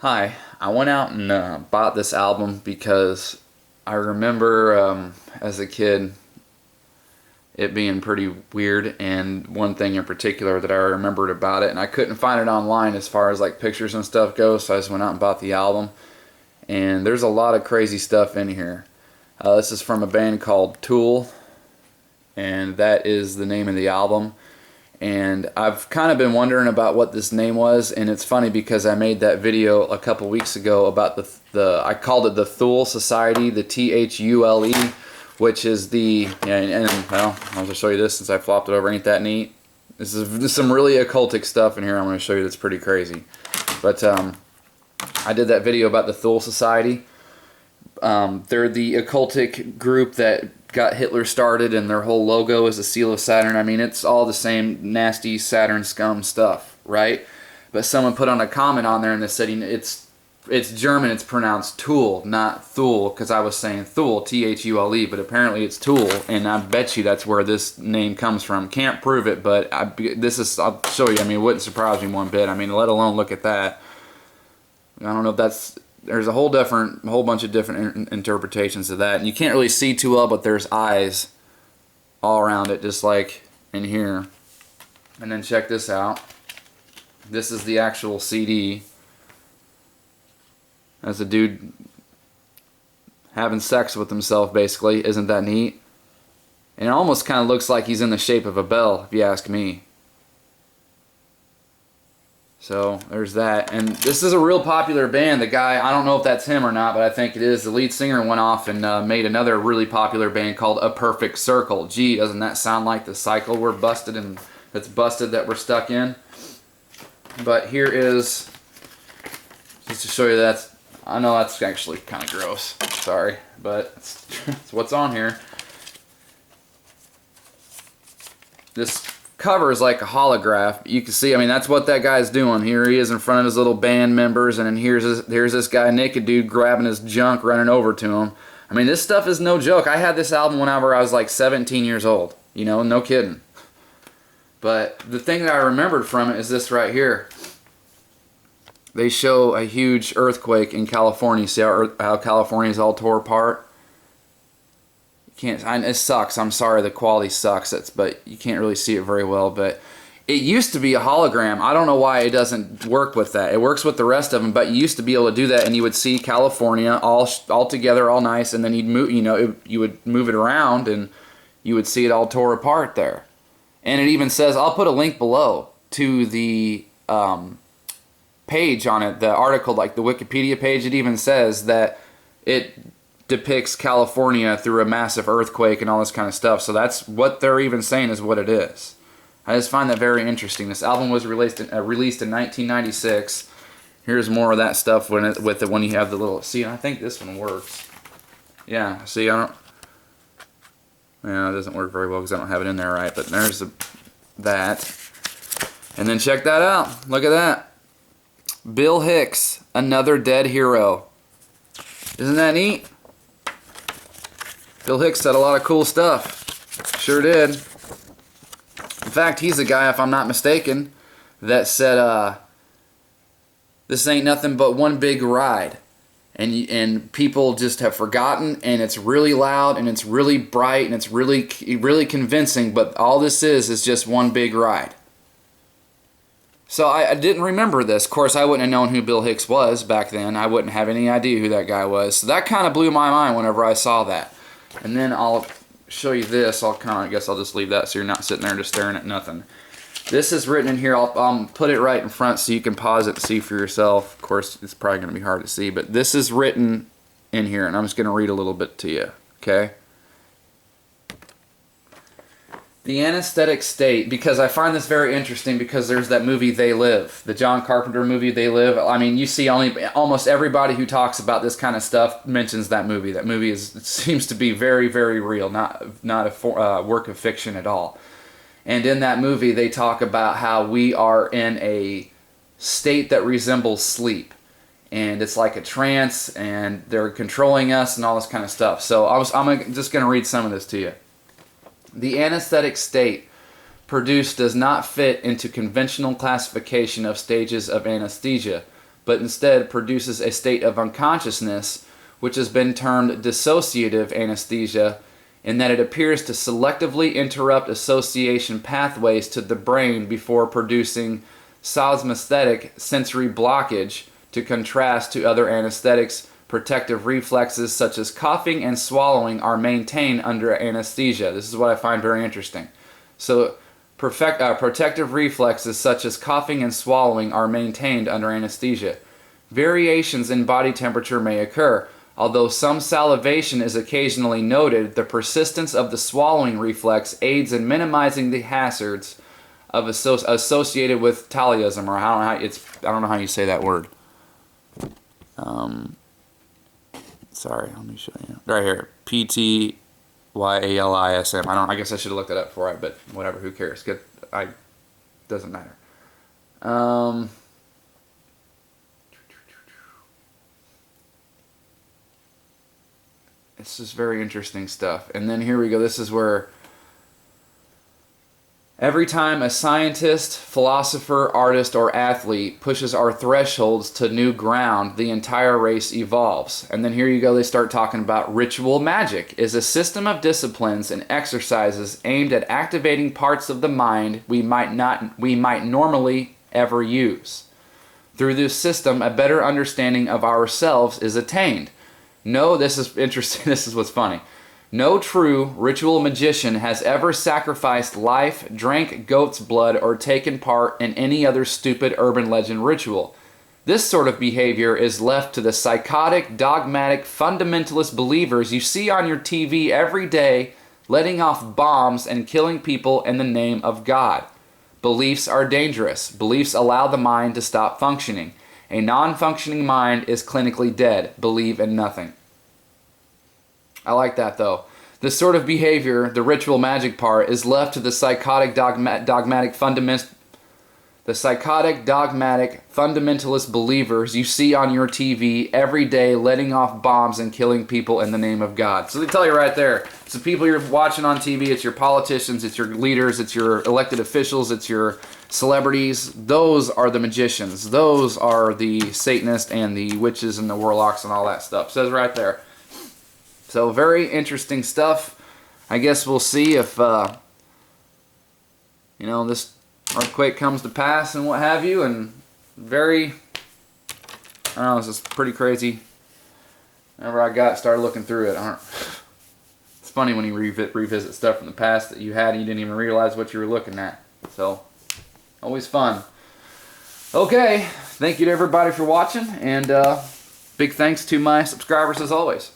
Hi, I went out and bought this album because I remember as a kid it being pretty weird, and one thing in particular that I remembered about it, and I couldn't find it online as far as like pictures and stuff goes, so I just went out and bought the album, and there's a lot of crazy stuff in here. This is from a band called Tool, and that is the name of the album. And I've kind of been wondering about what this name was, and it's funny because I made that video a couple weeks ago about I called it the Thule Society, the Thule, which is the, and well, I'll just show you this since I flopped it over. Ain't that neat? This is some really occultic stuff in here I'm going to show you that's pretty crazy. But I did that video about the Thule Society. They're the occultic group that got Hitler started, and their whole logo is a seal of Saturn. I mean, it's all the same nasty Saturn scum stuff, right? But someone put on a comment on there and they said it's German, it's pronounced Tool, not Thule, because I was saying Thule, Thule, but apparently it's Tool, and I bet you that's where this name comes from. Can't prove it, but I'll show you. I mean, it wouldn't surprise me one bit. I mean, let alone look at that. I don't know if that's... There's a whole bunch of different interpretations of that, and you can't really see too well, but there's eyes all around it, just like in here. And then check this out. This is the actual CD. That's a dude having sex with himself, basically. Isn't that neat? And it almost kind of looks like he's in the shape of a bell, if you ask me. So there's that, and this is a real popular band. The guy, I don't know if that's him or not, but I think it is. The lead singer went off and made another really popular band called A Perfect Circle. Gee, doesn't that sound like the cycle we're busted and that's busted that we're stuck in? But here is, just to show you that, I know that's actually kind of gross, sorry, but it's what's on here. This cover is like a holograph. You can see, I mean, that's what that guy's doing. Here he is in front of his little band members, and then here's this guy, naked dude, grabbing his junk, running over to him. I mean, this stuff is no joke. I had this album whenever I was like 17 years old. You know, no kidding. But the thing that I remembered from it is this right here. They show a huge earthquake in California. See how California's all tore apart? It sucks. I'm sorry, the quality sucks. But you can't really see it very well. But it used to be a hologram. I don't know why it doesn't work with that. It works with the rest of them, but you used to be able to do that, and you would see California all together, all nice, and then you'd move. You know, you would move it around, and you would see it all tore apart there. And it even says, I'll put a link below to the page on it, the article, like the Wikipedia page. It even says that it depicts California through a massive earthquake and all this kind of stuff. So that's what they're even saying is what it is. I just find that very interesting. This album was released in 1996. Here's more of that stuff when you have the little... See, I think this one works. Yeah, see, yeah, it doesn't work very well because I don't have it in there right, but there's that. And then check that out. Look at that. Bill Hicks, Another Dead Hero. Isn't that neat? Bill Hicks said a lot of cool stuff. Sure did. In fact, he's the guy, if I'm not mistaken, that said, this ain't nothing but one big ride. And people just have forgotten, and it's really loud, and it's really bright, and it's really convincing, but all this is just one big ride. So I didn't remember this. Of course, I wouldn't have known who Bill Hicks was back then. I wouldn't have any idea who that guy was. So that kind of blew my mind whenever I saw that. And then I'll show you this. I guess I'll just leave that so you're not sitting there just staring at nothing. This is written in here. I'll put it right in front so you can pause it to see for yourself. Of course, it's probably going to be hard to see, but this is written in here, and I'm just going to read a little bit to you, okay? The anesthetic state, because I find this very interesting because there's that movie They Live, the John Carpenter movie They Live. I mean, you see almost everybody who talks about this kind of stuff mentions that movie. That movie seems to be very, very real, not a work of fiction at all. And in that movie, they talk about how we are in a state that resembles sleep. And it's like a trance, and they're controlling us and all this kind of stuff. So I'm just going to read some of this to you. The anesthetic state produced does not fit into conventional classification of stages of anesthesia, but instead produces a state of unconsciousness, which has been termed dissociative anesthesia, in that it appears to selectively interrupt association pathways to the brain before producing somesthetic sensory blockage, to contrast to other anesthetics. Protective reflexes such as coughing and swallowing are maintained under anesthesia. This is what I find very interesting. So protective reflexes such as coughing and swallowing are maintained under anesthesia. Variations in body temperature may occur. Although some salivation is occasionally noted, the persistence of the swallowing reflex aids in minimizing the hazards of associated with Tallyism, or I don't know how you say that word. Sorry, let me show you. Right here, PTYALISM. I guess I should have looked that up before, but whatever. Who cares? Doesn't matter. It's just very interesting stuff. And then here we go. This is where every time a scientist, philosopher, artist, or athlete pushes our thresholds to new ground, the entire race evolves. And then here you go, they start talking about ritual magic is a system of disciplines and exercises aimed at activating parts of the mind we might normally ever use. Through this system, a better understanding of ourselves is attained. No, this is interesting. This is what's funny. No true ritual magician has ever sacrificed life, drank goat's blood, or taken part in any other stupid urban legend ritual. This sort of behavior is left to the psychotic, dogmatic, fundamentalist believers you see on your TV every day, letting off bombs and killing people in the name of God. Beliefs are dangerous. Beliefs allow the mind to stop functioning. A non-functioning mind is clinically dead. Believe in nothing. I like that, though. This sort of behavior, the ritual magic part, is left to the psychotic, dogmatic fundamentalist believers you see on your TV every day, letting off bombs and killing people in the name of God. So they tell you right there, it's the people you're watching on TV, it's your politicians, it's your leaders, it's your elected officials, it's your celebrities. Those are the magicians. Those are the Satanists and the witches and the warlocks and all that stuff. It says right there. So very interesting stuff. I guess we'll see if this earthquake comes to pass and what have you. And I don't know, it's just pretty crazy. Whenever I started looking through it, it's funny when you revisit stuff from the past that you had and you didn't even realize what you were looking at. So always fun. Okay, thank you to everybody for watching, and big thanks to my subscribers as always.